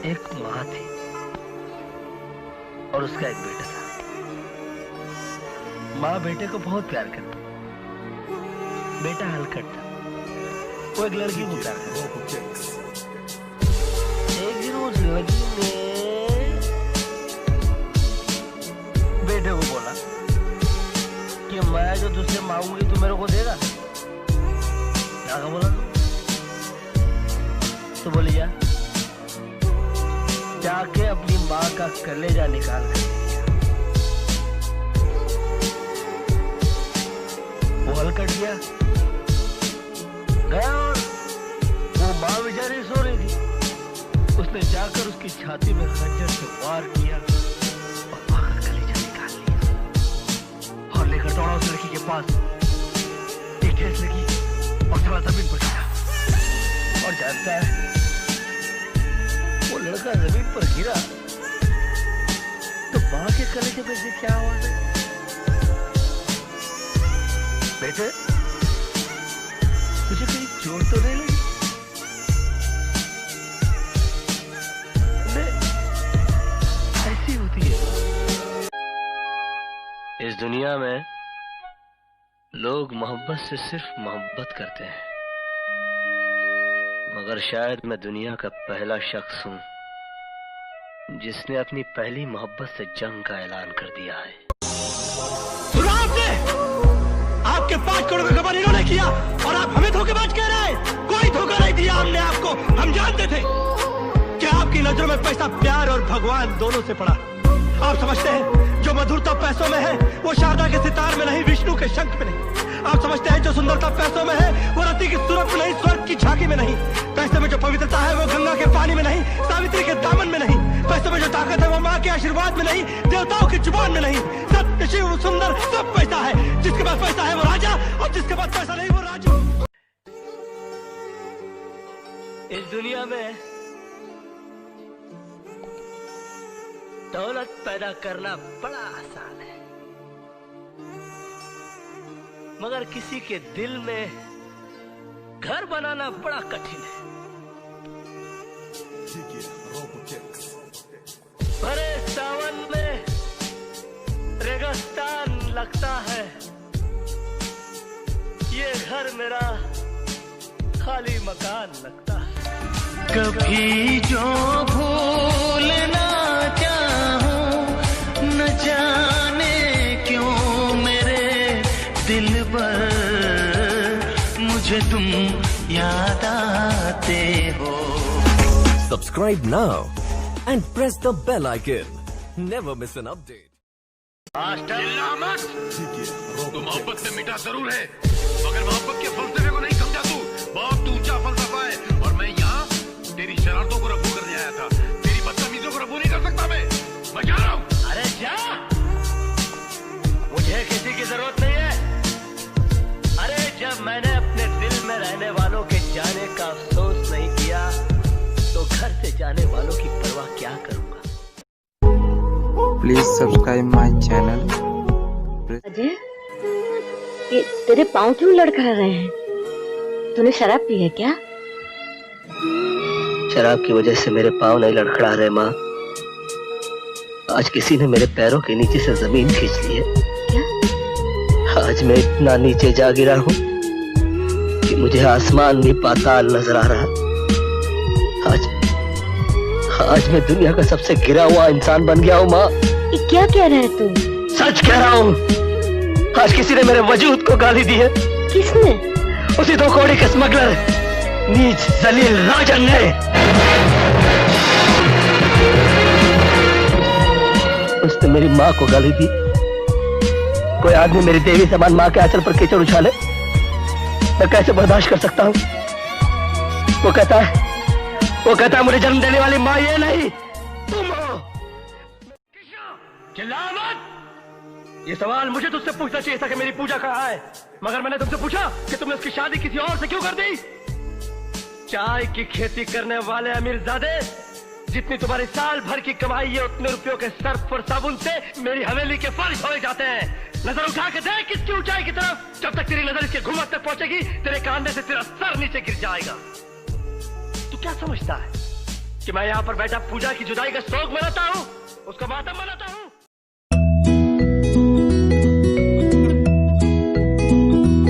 एक माँ थी और उसका एक बेटा था। माँ बेटे को बहुत प्यार करती। बेटा हलकट था, वो एक लड़की को प्यार करता। एक दिन उस लड़की ने बेटे को बोला कि मैं जो तुझसे मांगूंगी तू मेरे को देगा। क्या बोला तो बोली जा जाके अपनी माँ का कलेजा निकाल कर वो हलकट गया और वो माँ बेचारी सो रही थी। उसने जाकर उसकी छाती में खंजर से वार किया और माँ का कलेजा निकाल लिया और लेकर दौड़ा उस लड़की के पास। एक ठेस लगी और थोड़ा जमीन पर गिरा और जानता है वो लड़का जमीन पर गिरा तो माँ के कलेजे में से क्या आवाज है? बेटे तुझे कहीं चोट तो नहीं लगी? ऐसी होती है इस दुनिया में। लोग मोहब्बत से सिर्फ मोहब्बत करते हैं, मगर शायद मैं दुनिया का पहला शख्स हूं जिसने अपनी पहली मोहब्बत से जंग का ऐलान कर दिया है। आपके 5 करोड़ का गबन इन्होंने किया और आप हमें धोखेबाज कह रहे हैं। कोई धोखा नहीं दिया हमने आपको। हम जानते थे कि आपकी नजरों में पैसा, प्यार और भगवान दोनों से पड़ा। आप समझते हैं जो मधुरता पैसों में है वो शारदा के सितार में नहीं, विष्णु के शंख में नहीं। आप समझते हैं जो सुंदरता पैसों में है वो रति की सूरत में नहीं, स्वर्ग की झांकी में नहीं। पैसे में जो पवित्रता है वो गंगा के पानी में नहीं, सावित्री के दामन में नहीं। पैसे में जो ताकत है वो माँ के आशीर्वाद में नहीं, देवताओं की जुबान में नहीं। सत्य, शिव, सुंदर सब पैसा है। जिसके पास पैसा है वो राजा और जिसके पास पैसा नहीं वो राजू। इस दुनिया में दौलत पैदा करना बड़ा आसान है, मगर किसी के दिल में घर बनाना बड़ा कठिन है। भरे सावन में रेगिस्तान लगता है, ये घर मेरा खाली मकान लगता है। कभी जो भूल ना चाहूं न जाने क्यों मेरे दिल पर मुझे तुम याद आते हो। Subscribe now and press the bell icon. Never miss an update. चिल्ला मत। तो मोहब्बत से मिटा जरूर है, मगर मोहब्बत के फलसफे को नहीं समझा तू। बहुत ऊंचा फलसफा है और मैं यहाँ तेरी शरारतों को रफू करने आया था। तेरी बदतमीजों को रफू नहीं कर सकता मैं जा रहा हूँ। अरे जा, मुझे किसी की जरूरत नहीं है। अरे जब मैंने अपने दिल में रहने वालों के जाने का अफसोस नहीं किया तो घर से जाने वालों की परवाह क्या करूंगा। Please subscribe my channel. Ajay, ये तेरे पाँव क्यों लड़खड़ा रहे हैं? तूने शराब पी है क्या? शराब की वजह से मेरे पाँव नहीं लड़खड़ा रहे माँ। आज किसी ने मेरे पैरों के नीचे से जमीन खींच ली है। क्या? आज मैं इतना नीचे जा गिरा हूँ कि मुझे आसमान भी पाताल नजर आ रहा। आज मैं दुनिया का सबसे गिरा हुआ इंसान बन गया हूँ माँ। ये क्या कह रहे हैं तुम? सच कह रहा हूँ। आज किसी ने मेरे वजूद को गाली दी है। किसने? उसी 2 कौड़ी के स्मगलर, नीच जलील राजन ने। उसने मेरी माँ को गाली दी। कोई आदमी मेरी देवी समान माँ के आंचल पर कीचड़ उछाले, मैं कैसे बर्दाश्त कर सकता हूँ? वो कहता है मुझे जन्म देने वाली माँ ये नहीं तुम हो। चिल्ला मत। ये सवाल मुझे तुझसे पूछना चाहिए था कि मेरी पूजा कहाँ है, मगर मैंने तुमसे पूछा कि तुमने उसकी शादी किसी और से क्यों कर दी। चाय की खेती करने वाले अमीरजादे, जितनी तुम्हारी साल भर की कमाई है उतने रुपयों के सर्फ और साबुन से मेरी हवेली के फर्श धोए जाते हैं। नजर उठा के देख इसकी ऊंचाई की तरफ। जब तक तेरी नजर इसके घुमट तक पहुंचेगी तेरे कांधे से तेरा सर नीचे गिर जाएगा। तू क्या समझता है कि मैं यहाँ पर बैठा पूजा की जुदाई का शोक मनाता हूँ, उसका मातम मनाता हूँ।